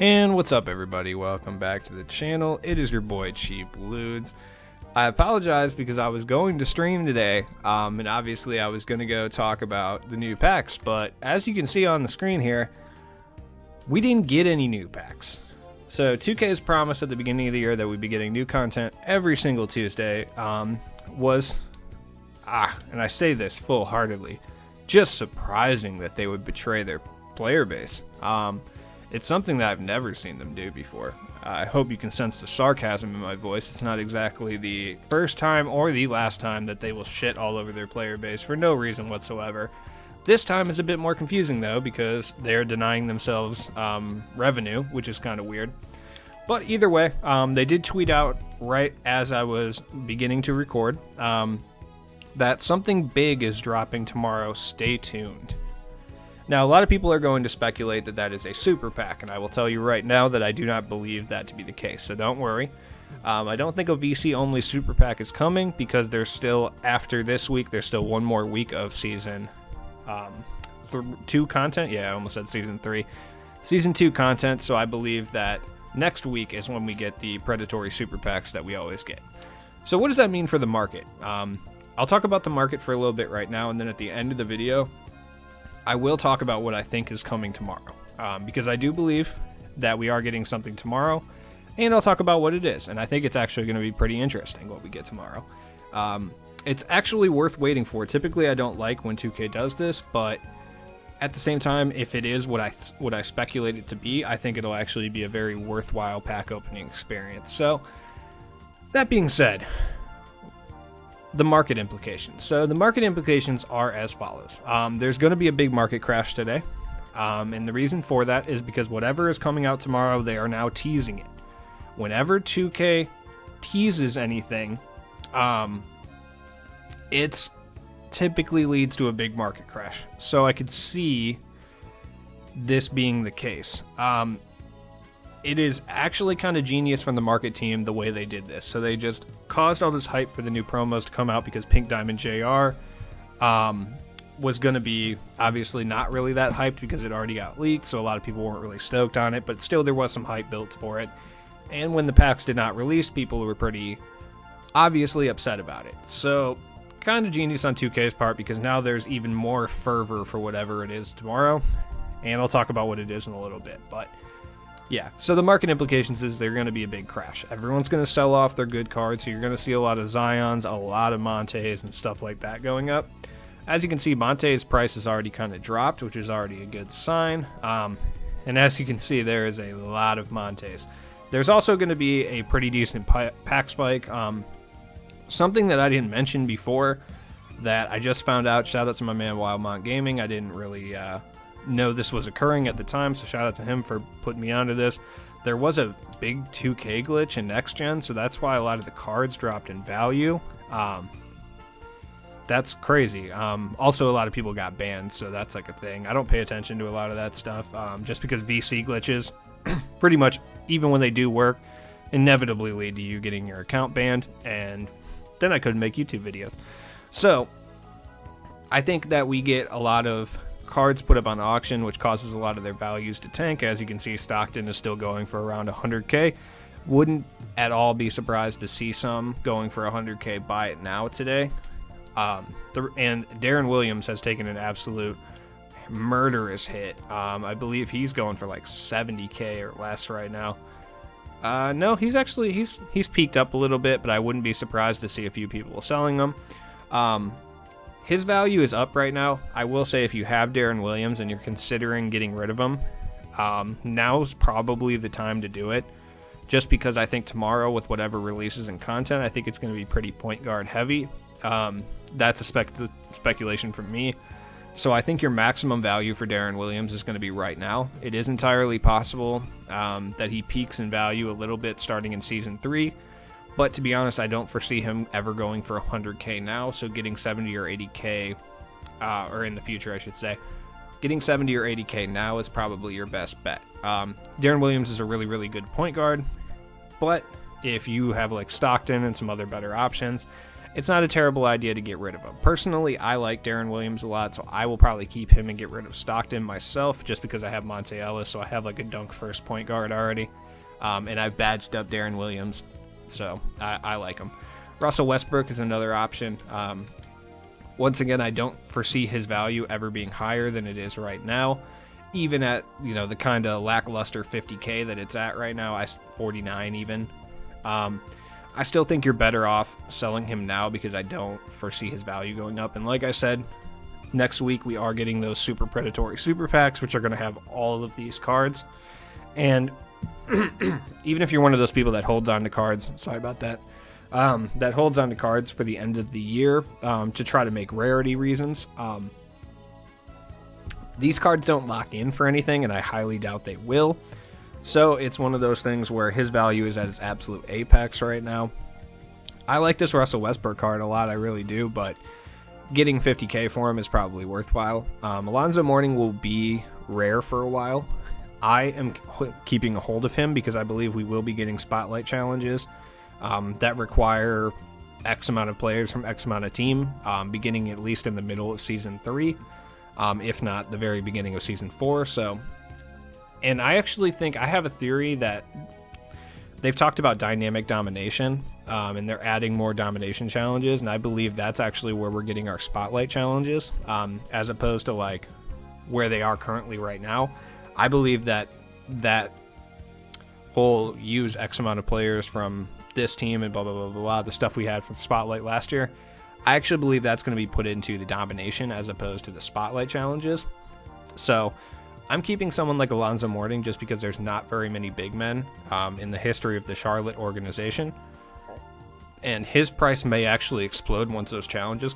And what's up, everybody? Welcome back to the channel. It is your boy Cheap Ludes. I apologize because I was going to stream today, and obviously I was going to go talk about the new packs, but as you can see on the screen here, we didn't get any new packs. So 2K's promise at the beginning of the year that we'd be getting new content every single Tuesday was, and I say this full-heartedly, just surprising that they would betray their player base. It's something that I've never seen them do before. I hope you can sense the sarcasm in my voice. It's not exactly the first time or the last time that they will shit all over their player base for no reason whatsoever. This time is a bit more confusing, though, because they're denying themselves revenue, which is kind of weird. But either way, they did tweet out right as I was beginning to record that something big is dropping tomorrow. Stay tuned. Now, a lot of people are going to speculate that that is a super pack, and I will tell you right now that I do not believe that to be the case, so don't worry. I don't think a VC-only super pack is coming because there's still, after this week, there's still one more week of Season 2 content. Yeah, I almost said Season 3. Season 2 content, so I believe that next week is when we get the predatory super packs that we always get. So what does that mean for the market? I'll talk about the market for a little bit right now, and then at the end of the video, I will talk about what I think is coming tomorrow, because I do believe that we are getting something tomorrow, and I'll talk about what it is, and I think it's actually going to be pretty interesting what we get tomorrow. It's actually worth waiting for. Typically, I don't like when 2K does this, but at the same time, if it is what I speculate it to be, I think it'll actually be a very worthwhile pack opening experience. So, that being said, the market implications. So the market implications are as follows. There's going to be a big market crash today. And the reason for that is because whatever is coming out tomorrow, they are now teasing it. Whenever 2K teases anything, it typically leads to a big market crash. So I could see this being the case. It is actually kind of genius from the market team the way they did this. So they just caused all this hype for the new promos to come out because Pink Diamond JR was going to be obviously not really that hyped because it already got leaked, so a lot of people weren't really stoked on it, but still there was some hype built for it. And when the packs did not release, people were pretty obviously upset about it. So kind of genius on 2K's part because now there's even more fervor for whatever it is tomorrow. And I'll talk about what it is in a little bit, but yeah, so the market implications is they're going to be a big crash. Everyone's going to sell off their good cards, so you're going to see a lot of Zions, a lot of Montes, and stuff like that going up. As you can see, Monte's price has already kind of dropped, which is already a good sign. And as you can see, there is a lot of Montes. There's also going to be a pretty decent pack spike. Something that I didn't mention before that I just found out, shout out to my man Wildmont Gaming, I didn't really know this was occurring at the time, so shout out to him for putting me onto this. There was a big 2K glitch in Next Gen, so that's why a lot of the cards dropped in value. That's crazy. Also, a lot of people got banned, so that's like a thing. I don't pay attention to a lot of that stuff, just because VC glitches, pretty much, even when they do work, inevitably lead to you getting your account banned, and then I couldn't make YouTube videos. So, I think that we get a lot of cards put up on auction, which causes a lot of their values to tank. As you can see, Stockton is still going for around 100k. Wouldn't at all be surprised to see some going for 100k buy it now today. And Darren Williams has taken an absolute murderous hit. I believe he's going for like 70k or less right now. No, he's peaked up a little bit, but I wouldn't be surprised to see a few people selling them. His value is up right now. I will say if you have Darren Williams and you're considering getting rid of him, now's probably the time to do it. Just because I think tomorrow with whatever releases and content, I think it's going to be pretty point guard heavy. That's a speculation from me. So I think your maximum value for Darren Williams is going to be right now. It is entirely possible that he peaks in value a little bit starting in Season 3. But to be honest, I don't foresee him ever going for 100k now, so getting 70 or 80k, or in the future I should say, getting 70 or 80k now is probably your best bet. Darren Williams is a really, really good point guard, but if you have like Stockton and some other better options, it's not a terrible idea to get rid of him. Personally, I like Darren Williams a lot, so I will probably keep him and get rid of Stockton myself, just because I have Monte Ellis, so I have like a dunk first point guard already. And I've badged up Darren Williams, so I like him. Russell Westbrook is another option. Once again, I don't foresee his value ever being higher than it is right now, even at, you know, the kind of lackluster 50K that it's at right now, 49 even. I still think you're better off selling him now because I don't foresee his value going up. And like I said, next week we are getting those super predatory super packs, which are going to have all of these cards. And even if you're one of those people that holds on to cards, sorry about that, that holds on to cards for the end of the year to try to make rarity reasons, these cards don't lock in for anything, and I highly doubt they will. So it's one of those things where his value is at its absolute apex right now. I like this Russell Westbrook card a lot, I really do, but getting 50K for him is probably worthwhile. Alonzo Mourning will be rare for a while. I am keeping a hold of him because I believe we will be getting spotlight challenges that require X amount of players from X amount of team, beginning at least in the middle of Season 3, if not the very beginning of Season 4. And I actually think, I have a theory that they've talked about dynamic domination, and they're adding more domination challenges, and I believe that's actually where we're getting our spotlight challenges, as opposed to like where they are currently right now. I believe that whole use X amount of players from this team and blah, blah, blah, blah, blah, the stuff we had from Spotlight last year, I actually believe that's going to be put into the domination as opposed to the Spotlight challenges. So I'm keeping someone like Alonzo Mourning just because there's not very many big men in the history of the Charlotte organization. And his price may actually explode once those challenges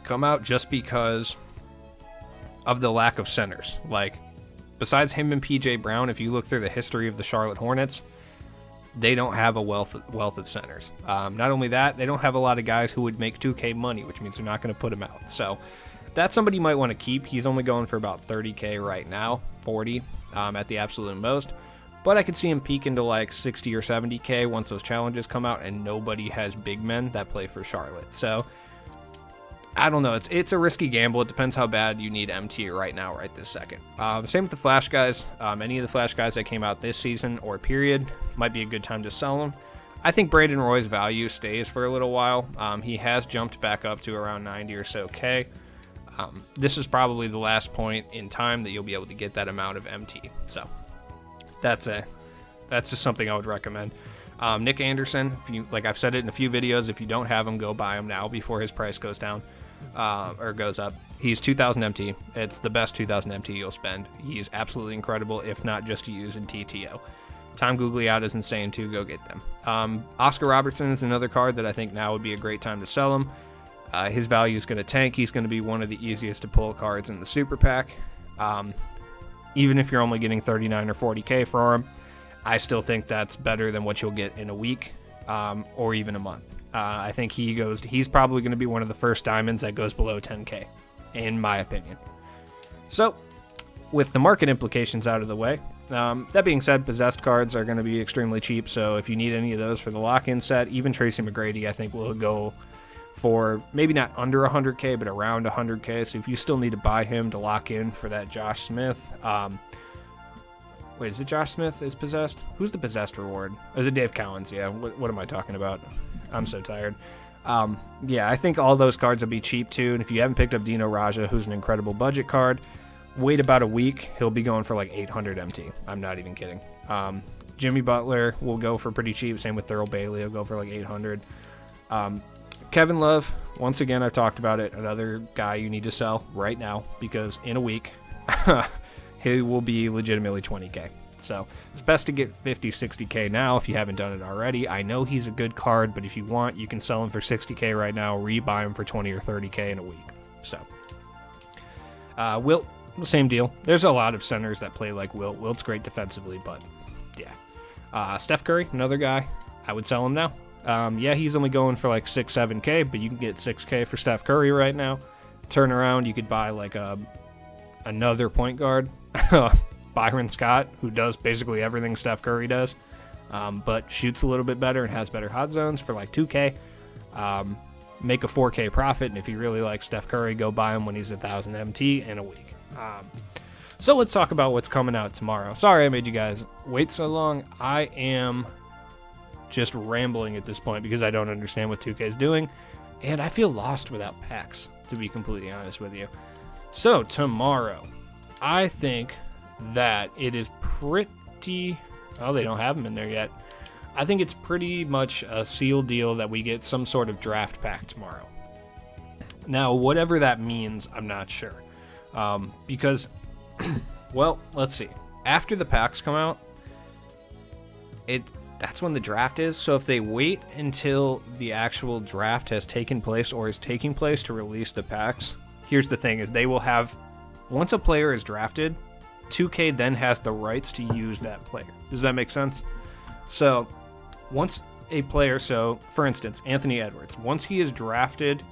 come out, just because of the lack of centers. Like, besides him and PJ Brown, if you look through the history of the Charlotte Hornets, they don't have a wealth of centers. Not only that, they don't have a lot of guys who would make 2K money, which means they're not going to put him out. So that's somebody you might want to keep. He's only going for about 30K right now, 40 at the absolute most. But I could see him peak into like 60 or 70K once those challenges come out and nobody has big men that play for Charlotte. So I don't know. It's a risky gamble. It depends how bad you need MT right now, right this second. Same with the Flash guys. Any of the Flash guys that came out this season or period might be a good time to sell them. I think Brandon Roy's value stays for a little while. He has jumped back up to around 90 or so K. This is probably the last point in time that you'll be able to get that amount of MT. So that's just something I would recommend. Nick Anderson, like I've said it in a few videos, if you don't have him, go buy him now before his price goes down. Or goes up. He's 2,000 MT. It's the best 2,000 MT you'll spend. He's absolutely incredible, if not just to use in TTO. Time Googly Out is insane too. Go get them. Oscar Robertson is another card that I think now would be a great time to sell him. His value is going to tank. He's going to be one of the easiest to pull cards in the super pack. Even if you're only getting 39 or 40K for him, I still think that's better than what you'll get in a week or even a month. I think he's probably going to be one of the first diamonds that goes below 10K, in my opinion. So, with the market implications out of the way, that being said, possessed cards are going to be extremely cheap, so if you need any of those for the lock-in set, even Tracy McGrady, I think, will go for maybe not under 100K, but around 100K, so if you still need to buy him to lock in for that Josh Smith, wait, is it Josh Smith is possessed? Who's the possessed reward? Is it Dave Cowens? Yeah, what am I talking about? I'm so tired. Yeah, I think all those cards will be cheap too, and if you haven't picked up Dino Raja, who's an incredible budget card, wait about a week, he'll be going for like 800 MT. I'm not even kidding. Jimmy Butler will go for pretty cheap, same with Thurl Bailey, he'll go for like 800. Kevin Love, once again, I've talked about it, another guy you need to sell right now, because in a week, he will be legitimately 20K. So it's best to get 50, 60K now if you haven't done it already. I know he's a good card, but if you want, you can sell him for 60K right now, rebuy him for 20 or 30K in a week. So, Wilt, same deal. There's a lot of centers that play like Wilt. Wilt's great defensively, but yeah. Steph Curry, another guy. I would sell him now. Yeah, he's only going for like 6, 7K, but you can get 6K for Steph Curry right now. Turn around, you could buy like another point guard. Byron Scott, who does basically everything Steph Curry does, but shoots a little bit better and has better hot zones for like 2K. make a 4K profit, and if you really like Steph Curry, go buy him when he's 1,000 MT in a week. So let's talk about what's coming out tomorrow. Sorry I made you guys wait so long. I am just rambling at this point because I don't understand what 2K is doing, and I feel lost without packs, to be completely honest with you. So tomorrow, I think that it is pretty... Oh, they don't have them in there yet. I think it's pretty much a sealed deal that we get some sort of draft pack tomorrow. Now, whatever that means, I'm not sure. Because, well, let's see. After the packs come out, that's when the draft is. So if they wait until the actual draft has taken place or is taking place to release the packs, here's the thing, is they will have... Once a player is drafted, 2K then has the rights to use that player. Does that make sense? So, once a player, so for instance, Anthony Edwards, once he is drafted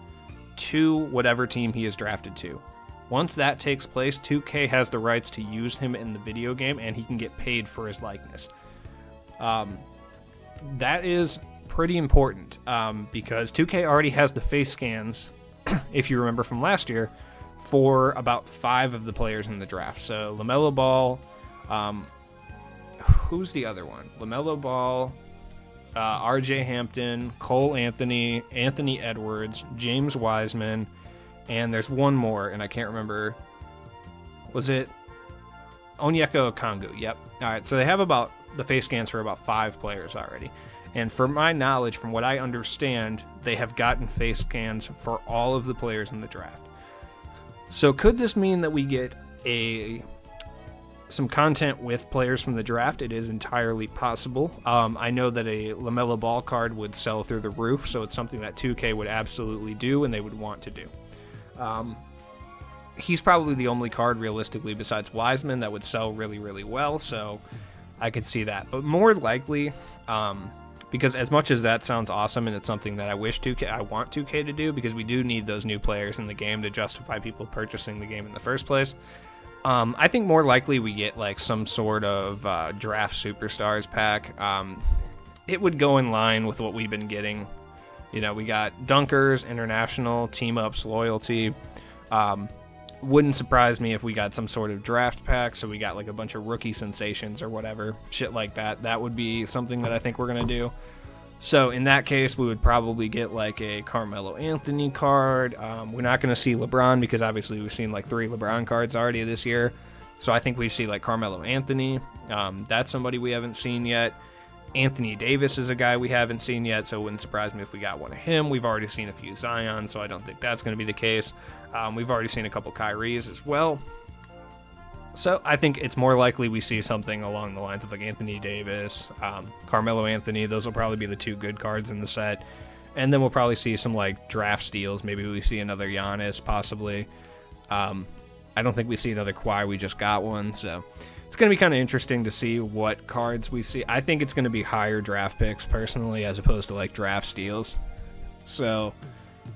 to whatever team he is drafted to, once that takes place, 2K has the rights to use him in the video game, and he can get paid for his likeness. That is pretty important because 2K already has the face scans, if you remember from last year, for about 5 of the players in the draft. So LaMelo Ball, who's the other one? LaMelo Ball, RJ Hampton, Cole Anthony, Anthony Edwards, James Wiseman, and there's one more, and I can't remember. Was it Onyeka Okongwu? Yep. All right, so they have about the face scans for about 5 players already. And from my knowledge, from what I understand, they have gotten face scans for all of the players in the draft. So could this mean that we get some content with players from the draft? It is entirely possible. I know that a LaMelo Ball card would sell through the roof, so it's something that 2K would absolutely do and they would want to do. He's probably the only card, realistically, besides Wiseman that would sell really, really well, so I could see that. But more likely, because as much as that sounds awesome and it's something that I want 2K to do, because we do need those new players in the game to justify people purchasing the game in the first place. I think more likely we get like some sort of draft superstars pack. It would go in line with what we've been getting. You know, we got dunkers, international, team ups, loyalty. Wouldn't surprise me if we got some sort of draft pack, so we got like a bunch of rookie sensations or whatever, shit like that. That would be something that I think we're going to do. So in that case, we would probably get like a Carmelo Anthony card. We're not going to see LeBron because obviously we've seen like 3 LeBron cards already this year. So I think we see like Carmelo Anthony. That's somebody we haven't seen yet. Anthony Davis is a guy we haven't seen yet, so it wouldn't surprise me if we got one of him. We've already seen a few Zion, so I don't think that's going to be the case. We've already seen a couple Kyries as well. So I think it's more likely we see something along the lines of like Anthony Davis, Carmelo Anthony. Those will probably be the 2 good cards in the set. And then we'll probably see some like draft steals. Maybe we see another Giannis, possibly. I don't think we see another Kawhi. We just got one, so it's going to be kind of interesting to see what cards we see. I think it's going to be higher draft picks, personally, as opposed to like draft steals. So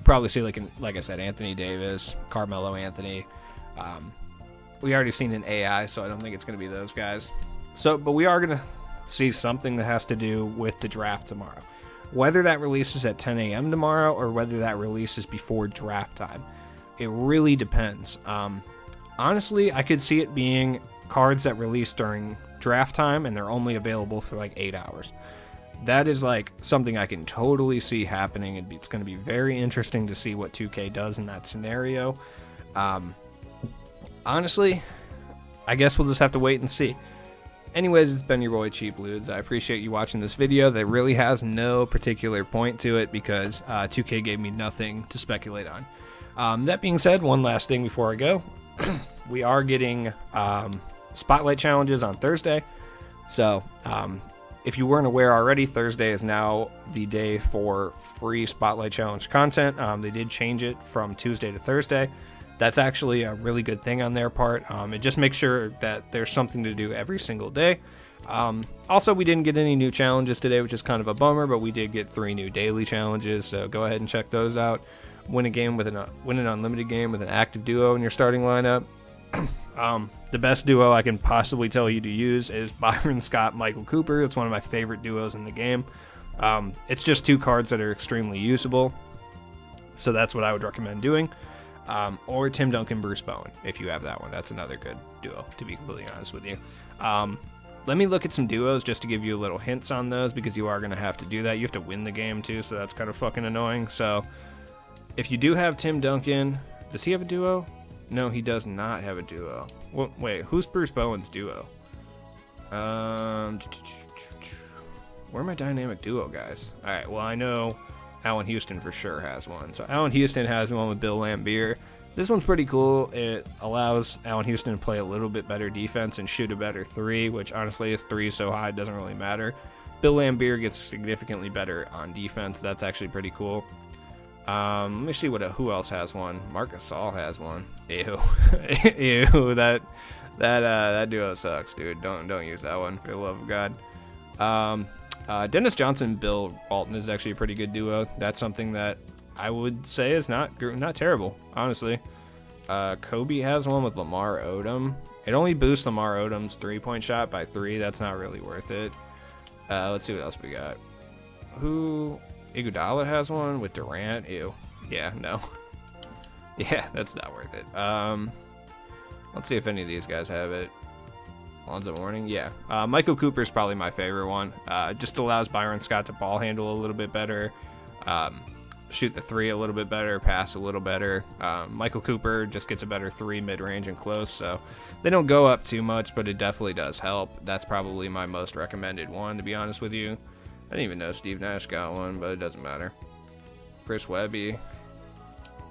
probably see like I said, Anthony Davis, Carmelo Anthony. We already seen an AI, so I don't think it's going to be those guys. So, but we are going to see something that has to do with the draft tomorrow. Whether that releases at 10 a.m. tomorrow or whether that releases before draft time, it really depends. Honestly, I could see it being cards that release during draft time and they're only available for like 8 hours. That is like something I can totally see happening. It's going to be very interesting to see what 2K does in that scenario. Honestly, I guess we'll just have to wait and see. Anyways, it's been your boy Cheap Ludes. I appreciate you watching this video. That really has no particular point to it because 2K gave me nothing to speculate on. That being said, one last thing before I go. We are getting Spotlight Challenges on Thursday. So, if you weren't aware already, Thursday is now the day for free Spotlight Challenge content. They did change it from Tuesday to Thursday. That's actually a really good thing on their part. It just makes sure that there's something to do every single day. Also, we didn't get any new challenges today, which is kind of a bummer, but we did get 3 new daily challenges, so go ahead and check those out. Win an unlimited game with an active duo in your starting lineup. The best duo I can possibly tell you to use is Byron Scott, Michael Cooper. It's one of my favorite duos in the game. It's just 2 cards that are extremely usable. So that's what I would recommend doing. Or Tim Duncan, Bruce Bowen, if you have that one. That's another good duo, to be completely honest with you. Let me look at some duos just to give you a little hints on those, because you are going to have to do that. You have to win the game too, so that's kind of fucking annoying. So if you do have Tim Duncan, does he have a duo? No, he does not have a duo. Well, wait, who's Bruce Bowen's duo? Where are my dynamic duo guys? All right, well, I know Allen Houston for sure has one. So Allen Houston has one with Bill Laimbeer. This one's pretty cool. It allows Allen Houston to play a little bit better defense and shoot a better three, which honestly, his three is so high it doesn't really matter. Bill Laimbeer gets significantly better on defense. That's actually pretty cool. Let me see who else has one. Marc Gasol has one. Ew, ew. That duo sucks, dude. Don't use that one for the love of God. Dennis Johnson, Bill Walton is actually a pretty good duo. That's something that I would say is not terrible, honestly. Kobe has one with Lamar Odom. It only boosts Lamar Odom's 3-point shot by 3. That's not really worth it. Let's see what else we got. Iguodala has one with Durant. Ew. Yeah, no. Yeah, that's not worth it. Let's see if any of these guys have it. Alonzo Mourning, yeah. Michael Cooper is probably my favorite one. Just allows Byron Scott to ball handle a little bit better, shoot the three a little bit better, pass a little better. Michael Cooper just gets a better three mid-range and close, so they don't go up too much, but it definitely does help. That's probably my most recommended one, to be honest with you. I didn't even know Steve Nash got one, but it doesn't matter. Chris Webby.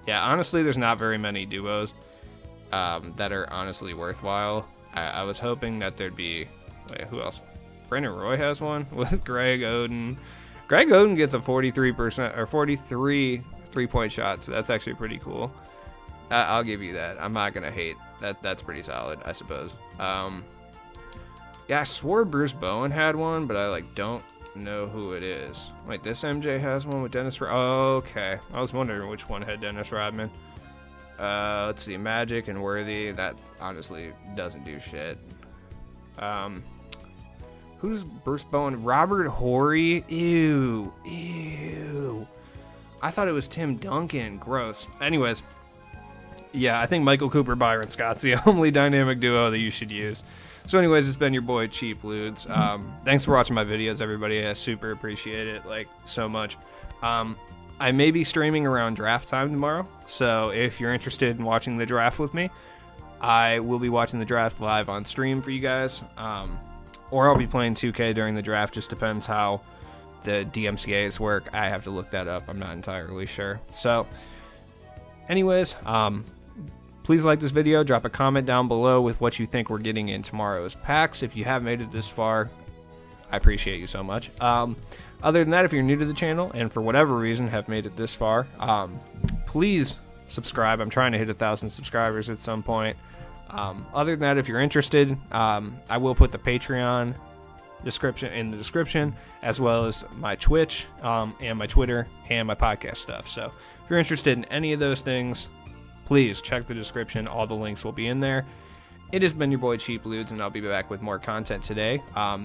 Yeah, honestly, there's not very many duos that are honestly worthwhile. I was hoping that there'd be... Wait, who else? Brandon Roy has one with Greg Oden. Greg Oden gets a 43% or 43 3-point shot, so that's actually pretty cool. I'll give you that. I'm not gonna hate that. That's pretty solid, I suppose. Yeah, I swore Bruce Bowen had one, but I don't know who it is. Wait, this MJ has one with Dennis okay, I was wondering which one had Dennis Rodman. Let's see, Magic and Worthy. That honestly doesn't do shit. Who's Bruce Bowen? Robert Horry. Ew. I thought it was Tim Duncan. Gross. Anyways, yeah, I think Michael Cooper, Byron Scott's the only dynamic duo that you should use. So anyways, it's been your boy Cheap Ludes. Thanks for watching my videos, everybody. I super appreciate it, so much. I may be streaming around draft time tomorrow, so if you're interested in watching the draft with me, I will be watching the draft live on stream for you guys, or I'll be playing 2K during the draft. Just depends how the DMCAs work. I have to look that up. I'm not entirely sure. So anyways, please like this video, drop a comment down below with what you think we're getting in tomorrow's packs. If you have made it this far, I appreciate you so much. Other than that, if you're new to the channel and for whatever reason have made it this far, please subscribe. I'm trying to hit 1,000 subscribers at some point. Other than that, if you're interested, I will put the Patreon description in the description, as well as my Twitch, and my Twitter, and my podcast stuff. So if you're interested in any of those things, please check the description. All the links will be in there. It has been your boy Cheap Ludes, and I'll be back with more content today.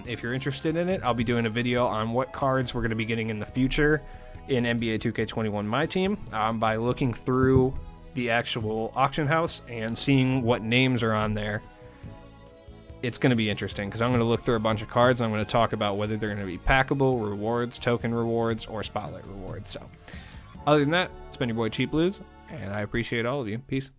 If you're interested in it, I'll be doing a video on what cards we're going to be getting in the future in NBA 2K21 My Team, by looking through the actual auction house and seeing what names are on there. It's going to be interesting because I'm going to look through a bunch of cards. And I'm going to talk about whether they're going to be packable rewards, token rewards, or spotlight rewards. So other than that, it's been your boy Cheap Ludes, and I appreciate all of you. Peace.